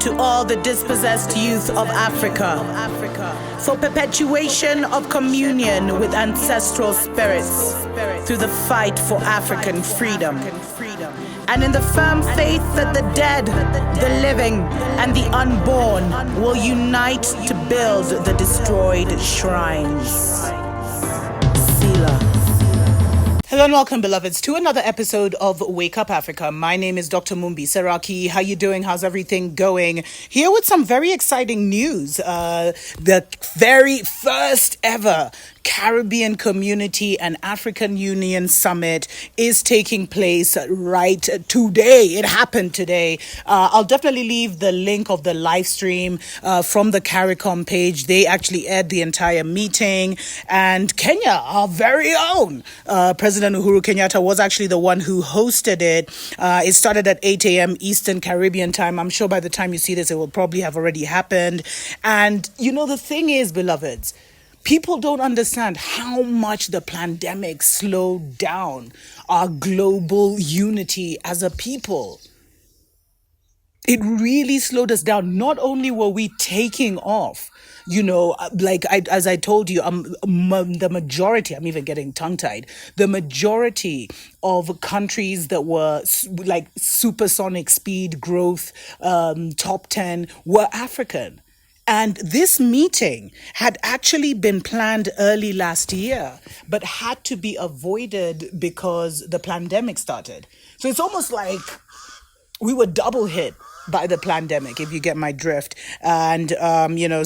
to all the dispossessed youth of Africa, for perpetuation of communion with ancestral spirits through the fight for African freedom, and in the firm faith that the dead, the living, and the unborn will unite to build the destroyed shrines. Selah. Hello and welcome, beloveds, to another episode of Wake Up Africa. My name is Dr. Mumbi Seraki. How you doing? How's everything going? Here with some very exciting news. The very first ever Caribbean Community and African Union Summit is taking place right today. It happened today. I'll definitely leave the link of the live stream from the CARICOM page. They actually aired the entire meeting. And Kenya, our very own President Uhuru Kenyatta, was actually the one who hosted it. It started at 8 a.m. Eastern Caribbean time. I'm sure by the time you see this, it will probably have already happened. And, you know, the thing is, beloveds, people don't understand how much the pandemic slowed down our global unity as a people. It really slowed us down. Not only were we taking off, you know, as I told you, the majority, I'm even getting tongue-tied, the majority of countries that were like supersonic speed growth, top 10, were African. And this meeting had actually been planned early last year, but had to be avoided because the pandemic started. So it's almost like we were double hit by the pandemic, if you get my drift. And,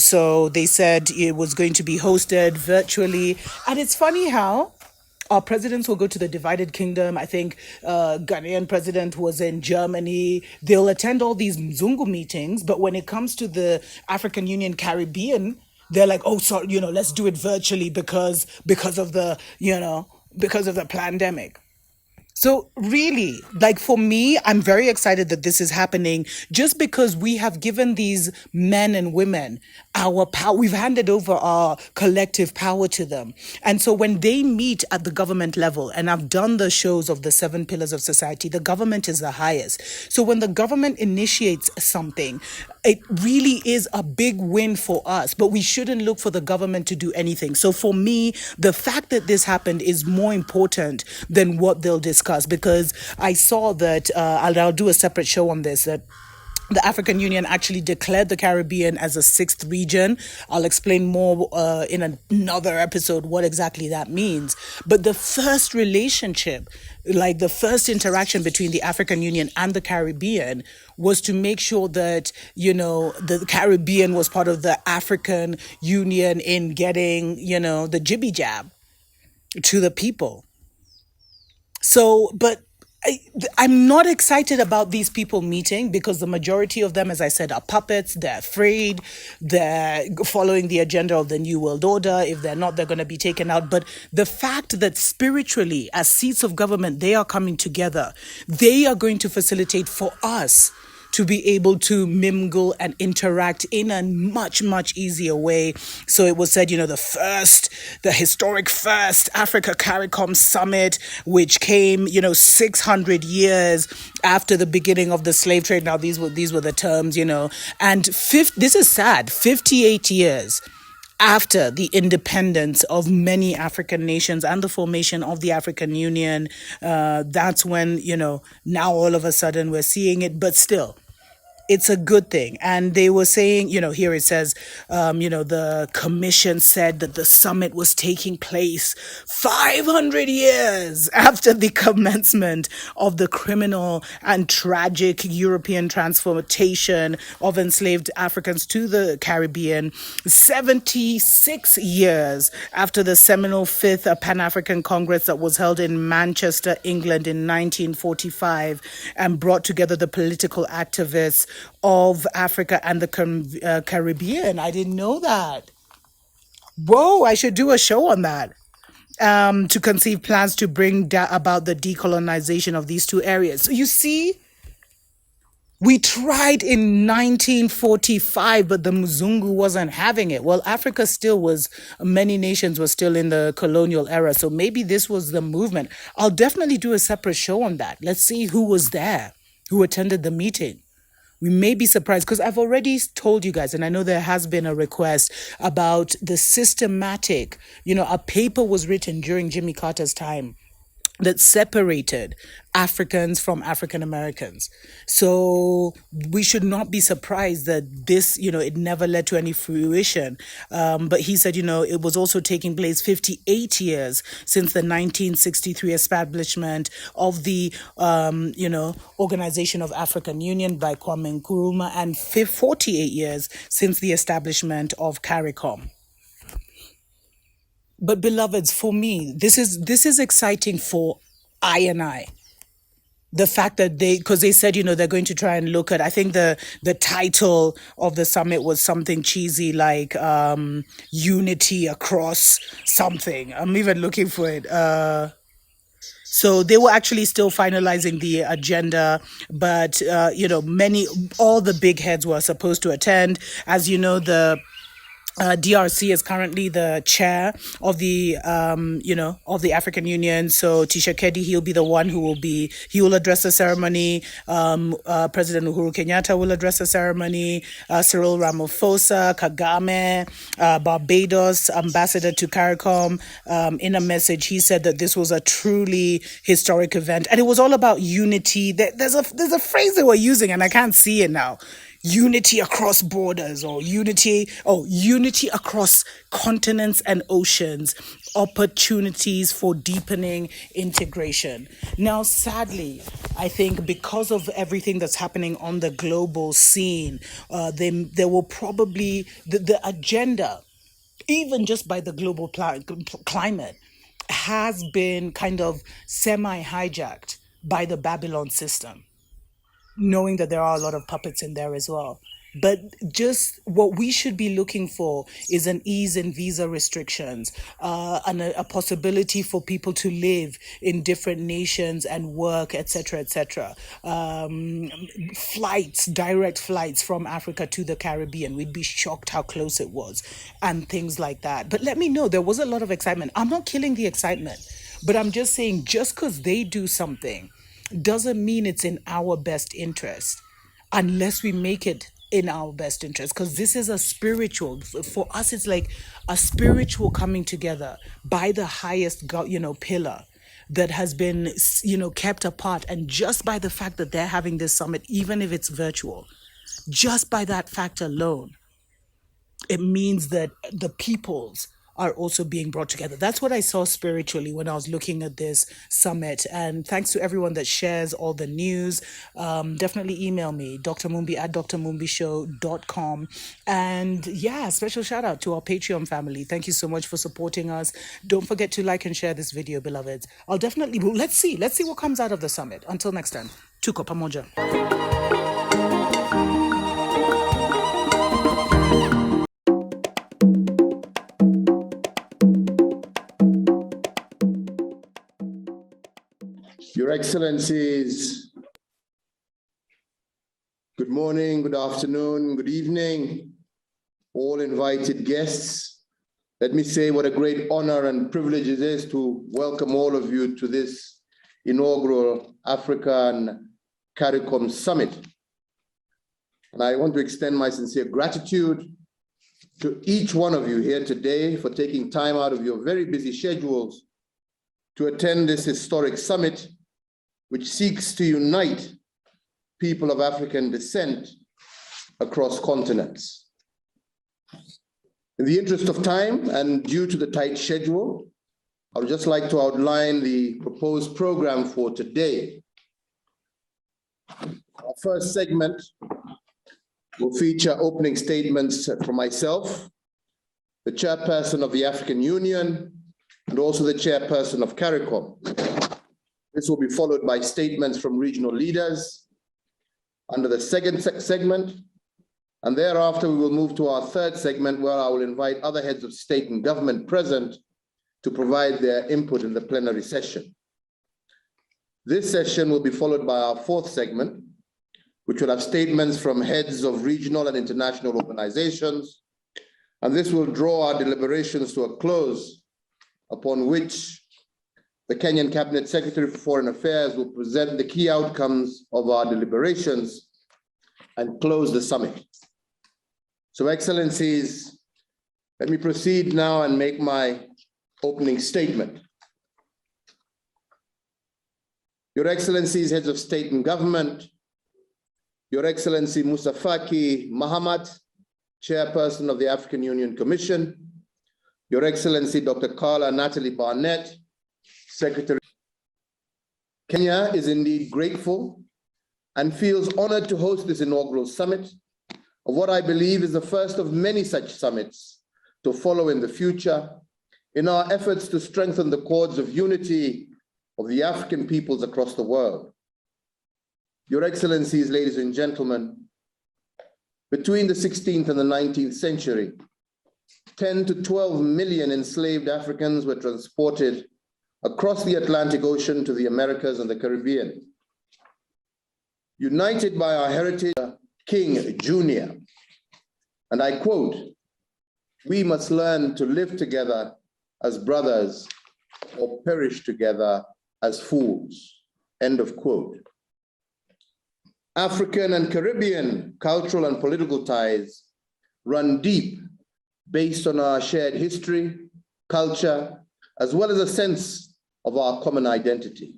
so they said it was going to be hosted virtually. And it's funny how our presidents will go to the divided kingdom. I think Ghanaian president was in Germany. They'll attend all these Mzungu meetings. But when it comes to the African Union Caribbean, they're like, oh, sorry, let's do it virtually because of the pandemic. So really, like for me, I'm very excited that this is happening just because we have given these men and women our power. We've handed over our collective power to them. And so when they meet at the government level, and I've done the shows of the 7 pillars of society, the government is the highest. So when the government initiates something, it really is a big win for us, but we shouldn't look for the government to do anything. So for me, the fact that this happened is more important than what they'll discuss, because I saw that, I'll do a separate show on this, that the African Union actually declared the Caribbean as a 6th region. I'll explain more in another episode what exactly that means. But the first relationship, like the first interaction between the African Union and the Caribbean, was to make sure that, the Caribbean was part of the African Union in getting, the jibby jab to the people. So, but I'm not excited about these people meeting because the majority of them, as I said, are puppets. They're afraid. They're following the agenda of the New World Order. If they're not, they're going to be taken out. But the fact that spiritually, as seats of government, they are coming together, they are going to facilitate for us to be able to mingle and interact in a much, much easier way. So it was said, the historic first Africa CARICOM summit, which came, 600 years after the beginning of the slave trade. Now, these were the terms, and this is sad, 58 years after the independence of many African nations and the formation of the African Union, that's when, now all of a sudden we're seeing it, but still, it's a good thing. And they were saying, here it says, the commission said that the summit was taking place 500 years after the commencement of the criminal and tragic European transportation of enslaved Africans to the Caribbean, 76 years after the seminal 5th Pan-African Congress that was held in Manchester, England in 1945 and brought together the political activists of Africa and the Caribbean. I didn't know that. Whoa, I should do a show on that. To conceive plans to bring about the decolonization of these two areas. So you see, we tried in 1945, but the Mzungu wasn't having it. Well, Africa still was, many nations were still in the colonial era. So maybe this was the movement. I'll definitely do a separate show on that. Let's see who was there, who attended the meeting. We may be surprised because I've already told you guys, and I know there has been a request about the systematic, a paper was written during Jimmy Carter's time that separated Africans from African Americans. So we should not be surprised that this, it never led to any fruition. But he said, it was also taking place 58 years since the 1963 establishment of the, Organization of African Union by Kwame Nkrumah, and 48 years since the establishment of CARICOM. But beloveds, for me, this is exciting for I. The fact that because they said, they're going to try and look at, I think the title of the summit was something cheesy like unity across something. I'm even looking for it. So they were actually still finalizing the agenda, but all the big heads were supposed to attend. As you know, the DRC is currently the chair of the, of the African Union. So Tshisekedi, he'll be the one he will address the ceremony. President Uhuru Kenyatta will address the ceremony. Cyril Ramaphosa, Kagame, Barbados, ambassador to CARICOM. In a message, he said that this was a truly historic event. And it was all about unity. There's a phrase they were using, and I can't see it now. Unity across borders, or unity across continents and oceans, opportunities for deepening integration. Now, sadly, I think because of everything that's happening on the global scene, there will probably, the agenda, even just by the global climate, has been kind of semi-hijacked by the Babylon system, knowing that there are a lot of puppets in there as well. But just what we should be looking for is an ease in visa restrictions, and a possibility for people to live in different nations and work, etc., etc. Direct flights from Africa to the Caribbean. We'd be shocked how close it was, and things like that. But let me know, there was a lot of excitement. I'm not killing the excitement, but I'm just saying, just because they do something doesn't mean it's in our best interest, unless we make it in our best interest, because this is a spiritual, for us it's like a spiritual coming together by the highest pillar that has been kept apart. And just by the fact that they're having this summit, even if it's virtual, just by that fact alone, it means that the peoples are also being brought together. That's what I saw spiritually when I was looking at this summit. And thanks to everyone that shares all the news. Definitely email me, Dr. Mumbi at drmumbishow.com. And yeah, special shout out to our Patreon family. Thank you so much for supporting us. Don't forget to like and share this video, beloveds. Let's see what comes out of the summit. Until next time, tuko pamoja. Your Excellencies, good morning, good afternoon, good evening, all invited guests. Let me say what a great honor and privilege it is to welcome all of you to this inaugural African CARICOM Summit. And I want to extend my sincere gratitude to each one of you here today for taking time out of your very busy schedules to attend this historic summit, which seeks to unite people of African descent across continents. In the interest of time and due to the tight schedule, I would just like to outline the proposed program for today. Our first segment will feature opening statements from myself, the chairperson of the African Union, and also the chairperson of CARICOM. This will be followed by statements from regional leaders under the second segment. And thereafter, we will move to our third segment, where I will invite other heads of state and government present to provide their input in the plenary session. This session will be followed by our fourth segment, which will have statements from heads of regional and international organizations. And this will draw our deliberations to a close, upon which the Kenyan Cabinet Secretary for Foreign Affairs will present the key outcomes of our deliberations and close the summit. So, Excellencies, let me proceed now and make my opening statement. Your Excellencies, Heads of State and Government, Your Excellency Musa Faki Mahamat, Chairperson of the African Union Commission, Your Excellency Dr. Carla Natalie Barnett, Secretary. Kenya is indeed grateful and feels honored to host this inaugural summit of what I believe is the first of many such summits to follow in the future in our efforts to strengthen the cords of unity of the African peoples across the world. Your Excellencies, ladies and gentlemen, between the 16th and the 19th century, 10 to 12 million enslaved Africans were transported across the Atlantic Ocean to the Americas and the Caribbean. United by our heritage, King Jr., and I quote, "We must learn to live together as brothers or perish together as fools," end of quote. African and Caribbean cultural and political ties run deep based on our shared history, culture, as well as a sense of our common identity.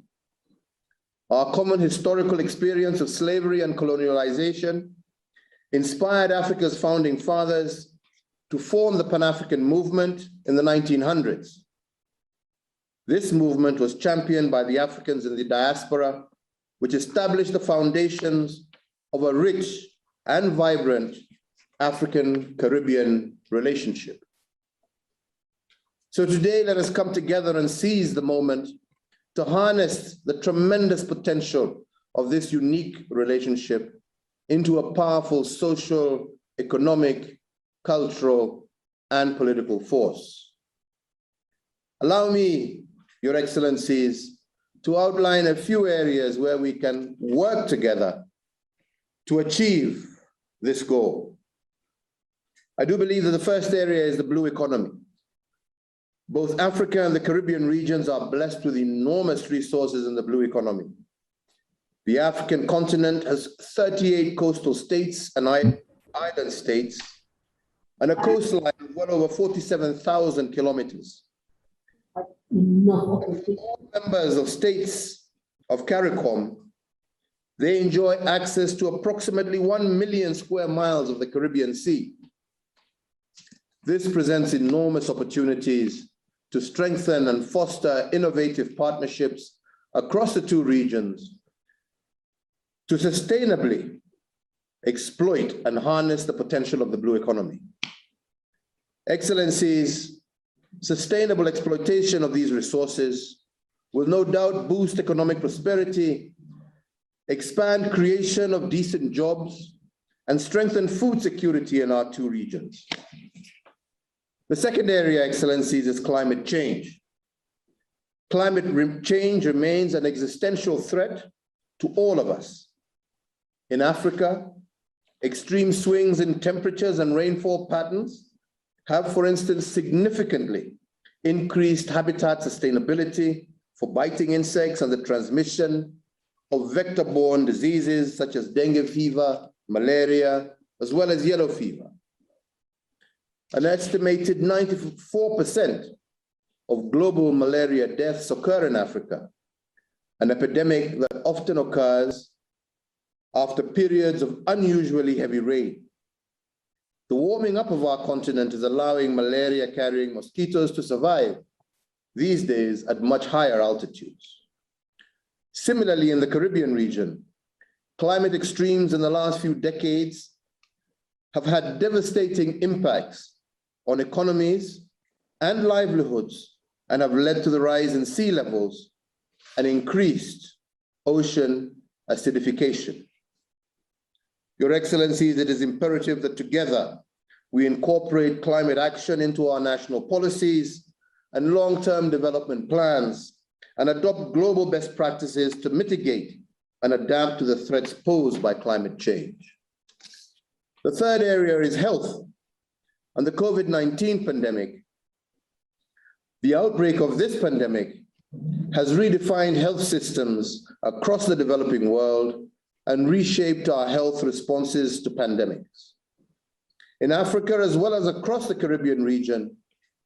Our common historical experience of slavery and colonialization inspired Africa's founding fathers to form the Pan-African movement in the 1900s. This movement was championed by the Africans in the diaspora, which established the foundations of a rich and vibrant African-Caribbean relationship. So today, let us come together and seize the moment to harness the tremendous potential of this unique relationship into a powerful social, economic, cultural, and political force. Allow me, Your Excellencies, to outline a few areas where we can work together to achieve this goal. I do believe that the first area is the blue economy. Both Africa and the Caribbean regions are blessed with enormous resources in the blue economy. The African continent has 38 coastal states and island states, and a coastline of well over 47,000 kilometers. All members of states of CARICOM, they enjoy access to approximately 1 million square miles of the Caribbean Sea. This presents enormous opportunities to strengthen and foster innovative partnerships across the two regions to sustainably exploit and harness the potential of the blue economy. Excellencies, sustainable exploitation of these resources will no doubt boost economic prosperity, expand creation of decent jobs, and strengthen food security in our two regions. The second area, Excellencies, is climate change. Climate change remains an existential threat to all of us. In Africa, extreme swings in temperatures and rainfall patterns have, for instance, significantly increased habitat sustainability for biting insects and the transmission of vector-borne diseases such as dengue fever, malaria, as well as yellow fever. An estimated 94% of global malaria deaths occur in Africa, an epidemic that often occurs after periods of unusually heavy rain. The warming up of our continent is allowing malaria-carrying mosquitoes to survive these days at much higher altitudes. Similarly, in the Caribbean region, climate extremes in the last few decades have had devastating impacts on economies and livelihoods and have led to the rise in sea levels and increased ocean acidification. Your Excellencies, it is imperative that together we incorporate climate action into our national policies and long-term development plans and adopt global best practices to mitigate and adapt to the threats posed by climate change. The third area is health and the COVID-19 pandemic. The outbreak of this pandemic has redefined health systems across the developing world and reshaped our health responses to pandemics. In Africa, as well as across the Caribbean region,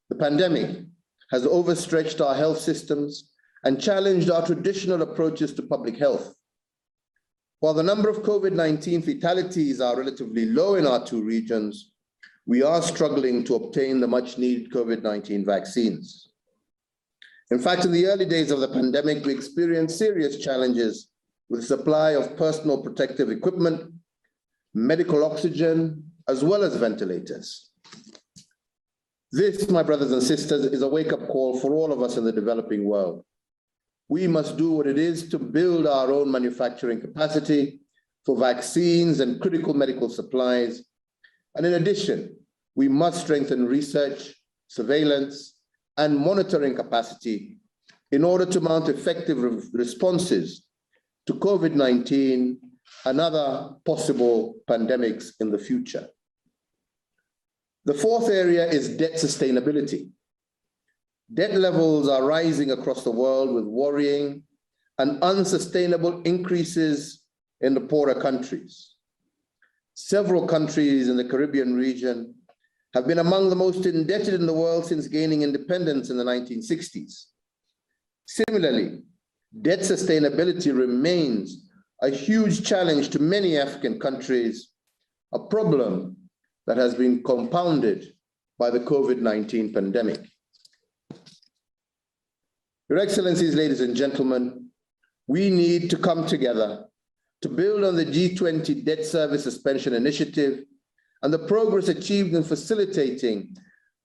the pandemic has overstretched our health systems and challenged our traditional approaches to public health. While the number of COVID-19 fatalities are relatively low in our two regions, we are struggling to obtain the much-needed COVID-19 vaccines. In fact, in the early days of the pandemic, we experienced serious challenges with the supply of personal protective equipment, medical oxygen, as well as ventilators. This, my brothers and sisters, is a wake-up call for all of us in the developing world. We must do what it is to build our own manufacturing capacity for vaccines and critical medical supplies. And in addition, we must strengthen research, surveillance, and monitoring capacity in order to mount effective responses to COVID-19 and other possible pandemics in the future. The fourth area is debt sustainability. Debt levels are rising across the world with worrying and unsustainable increases in the poorer countries. Several countries in the Caribbean region have been among the most indebted in the world since gaining independence in the 1960s. Similarly, debt sustainability remains a huge challenge to many African countries, a problem that has been compounded by the COVID-19 pandemic. Your Excellencies, ladies and gentlemen, we need to come together to build on the G20 debt service suspension initiative and the progress achieved in facilitating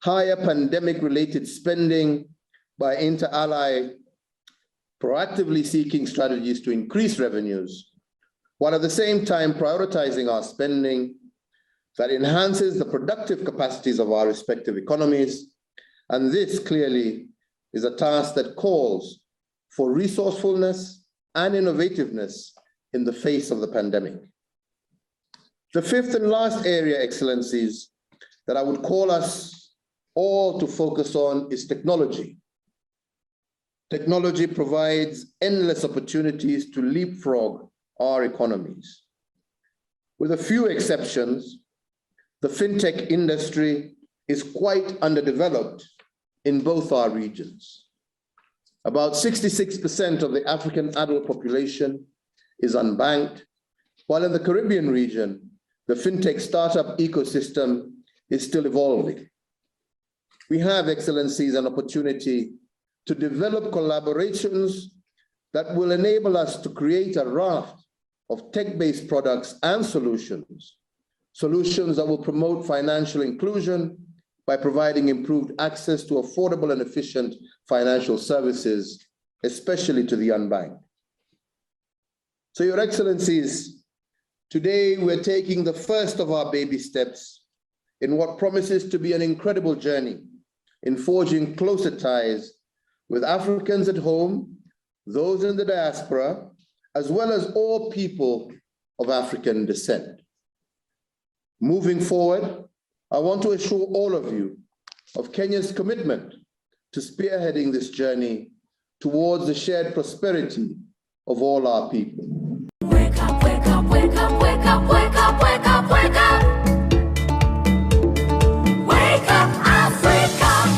higher pandemic-related spending by inter-ally proactively seeking strategies to increase revenues, while at the same time prioritizing our spending that enhances the productive capacities of our respective economies. And this clearly is a task that calls for resourcefulness and innovativeness in the face of the pandemic. The fifth and last area, Excellencies, that I would call us all to focus on is technology. Technology provides endless opportunities to leapfrog our economies. With a few exceptions, the fintech industry is quite underdeveloped in both our regions. About 66% of the African adult population is unbanked, while in the Caribbean region, the fintech startup ecosystem is still evolving. We have, Excellencies, an opportunity to develop collaborations that will enable us to create a raft of tech-based products and solutions that will promote financial inclusion by providing improved access to affordable and efficient financial services, especially to the unbanked. So, Your Excellencies, today we're taking the first of our baby steps in what promises to be an incredible journey in forging closer ties with Africans at home, those in the diaspora, as well as all people of African descent. Moving forward, I want to assure all of you of Kenya's commitment to spearheading this journey towards the shared prosperity of all our people. Wake up, wake up, wake up, wake up, wake up, wake up, wake up.